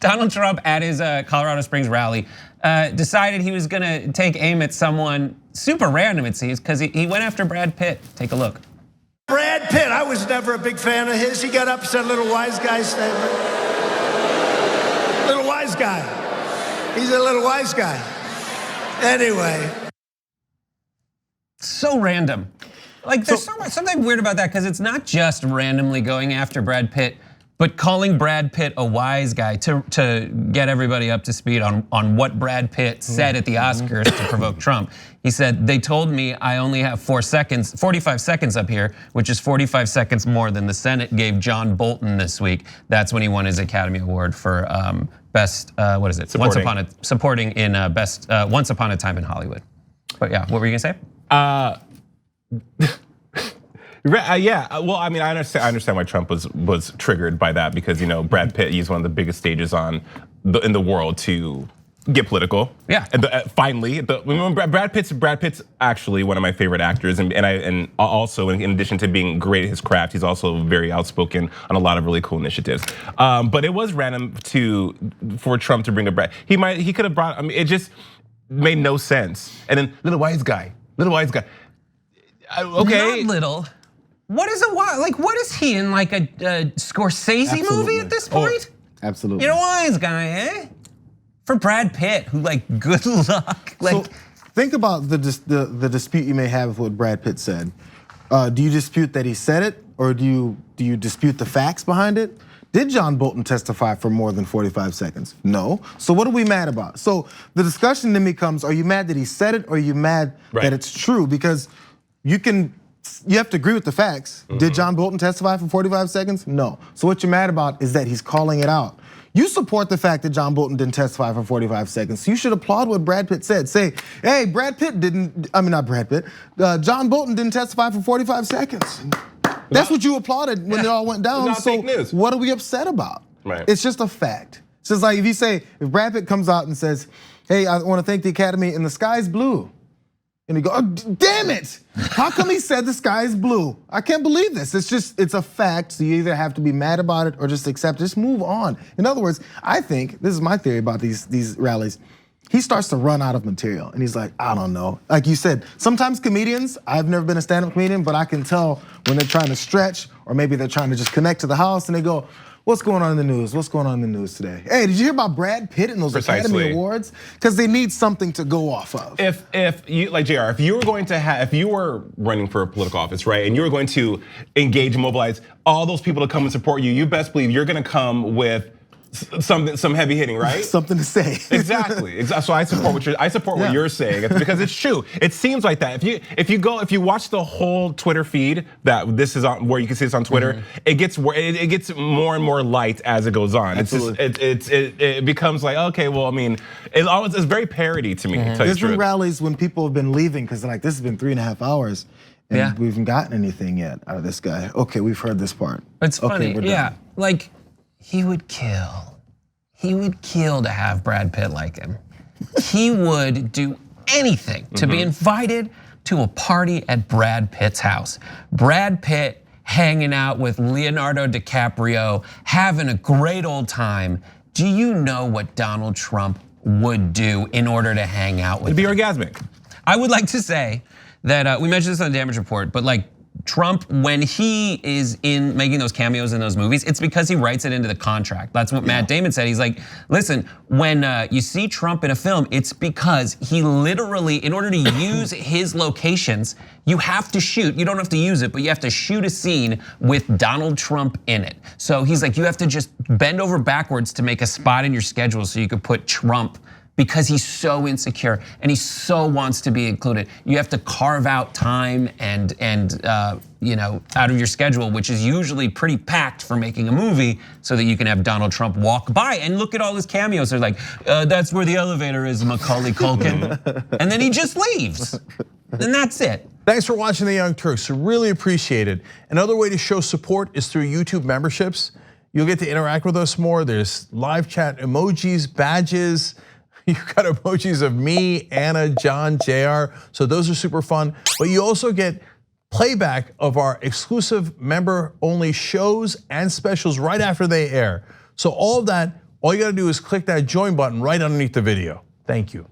Donald Trump at his Colorado Springs rally decided he was gonna take aim at someone super random, it seems, because he went after Brad Pitt. Take a look. Brad Pitt, I was never a big fan of his. He got up and said little wise guy statement. Little wise guy. He's a little wise guy. Anyway. So random. Like there's something weird about that because it's not just randomly going after Brad Pitt, but calling Brad Pitt a wise guy to get everybody up to speed on what Brad Pitt said at the Oscars to provoke Trump. He said, they told me I only have 45 seconds up here, which is 45 seconds more than the Senate gave John Bolton this week. That's when he won his Academy Award for best, what is it? Supporting in best Once Upon a Time in Hollywood. But yeah, what were you gonna say? Yeah, well, I mean, I understand why Trump was triggered by that because Brad Pitt used one of the biggest stages in the world to get political. Yeah, and finally, Brad Pitt's actually one of my favorite actors, and also in addition to being great at his craft, he's also very outspoken on a lot of really cool initiatives. But it was random for Trump to bring up Brad. He could have brought. I mean, it just made no sense. And then little wise guy. Okay, not little. What is what is he in like a Scorsese movie at this point? Absolutely. You're a wise guy, eh? For Brad Pitt, who good luck. So think about the dispute you may have with what Brad Pitt said. Do you dispute that he said it, or do you dispute the facts behind it? Did John Bolton testify for more than 45 seconds? No. So what are we mad about? So the discussion then becomes: are you mad that he said it, or are you mad that it's true? Because you have to agree with the facts. Did John Bolton testify for 45 seconds? No. So what you're mad about is that he's calling it out. You support the fact that John Bolton didn't testify for 45 seconds. So you should applaud what Brad Pitt said. Say, hey, John Bolton didn't testify for 45 seconds. That's what you applauded when it all went down. So what are we upset about? Right. It's just a fact. It's just like if Brad Pitt comes out and says, hey, I want to thank the Academy and the sky's blue. And you go, oh, damn it! How come he said the sky is blue? I can't believe this. It's a fact. So you either have to be mad about it or just accept it. Just move on. In other words, I think, this is my theory about these rallies, he starts to run out of material. And he's like, I don't know. Like you said, sometimes comedians, I've never been a stand-up comedian, but I can tell when they're trying to stretch, or maybe they're trying to just connect to the house, and they go, what's going on in the news? What's going on in the news today? Hey, did you hear about Brad Pitt and those Academy Awards? Because they need something to go off of. If you, like Jayar, if you were running for a political office, right, and you were going to engage and mobilize all those people to come and support you, you best believe you're gonna come with some heavy hitting, right? Something to say. Exactly. So I support what you're saying. It's because it's true. It seems like that. If you watch the whole Twitter feed that this is on, where you can see this on Twitter, it gets more and more light as it goes on. Absolutely. It becomes like, okay, well, I mean, it's very parody to me. There's been rallies when people have been leaving because they're like, this has been 3.5 hours. And we haven't gotten anything yet out of this guy. Okay, we've heard this part. It's funny, yeah. Like, he would kill to have Brad Pitt like him. He would do anything to be invited to a party at Brad Pitt's house. Brad Pitt hanging out with Leonardo DiCaprio, having a great old time. Do you know what Donald Trump would do in order to hang out with him? It'd be orgasmic. I would like to say that we mentioned this on the Damage Report, but like Trump, when he is in making those cameos in those movies, it's because he writes it into the contract. That's what Matt Damon said. He's like, listen, when you see Trump in a film, it's because he literally, in order to use his locations, you have to shoot, you don't have to use it, but you have to shoot a scene with Donald Trump in it. So he's like, you have to just bend over backwards to make a spot in your schedule so you could put Trump, because he's so insecure and he so wants to be included. You have to carve out time and out of your schedule, which is usually pretty packed for making a movie, so that you can have Donald Trump walk by and look at all his cameos. They're like, that's where the elevator is, Macaulay Culkin. And then he just leaves, and that's it. Thanks for watching the Young Turks, really appreciate it. Another way to show support is through YouTube memberships. You'll get to interact with us more. There's live chat emojis, badges. You got emojis of me, Anna, John, Jayar. So those are super fun. But you also get playback of our exclusive member-only shows and specials right after they air. So all of that all you gotta do is click that join button right underneath the video. Thank you.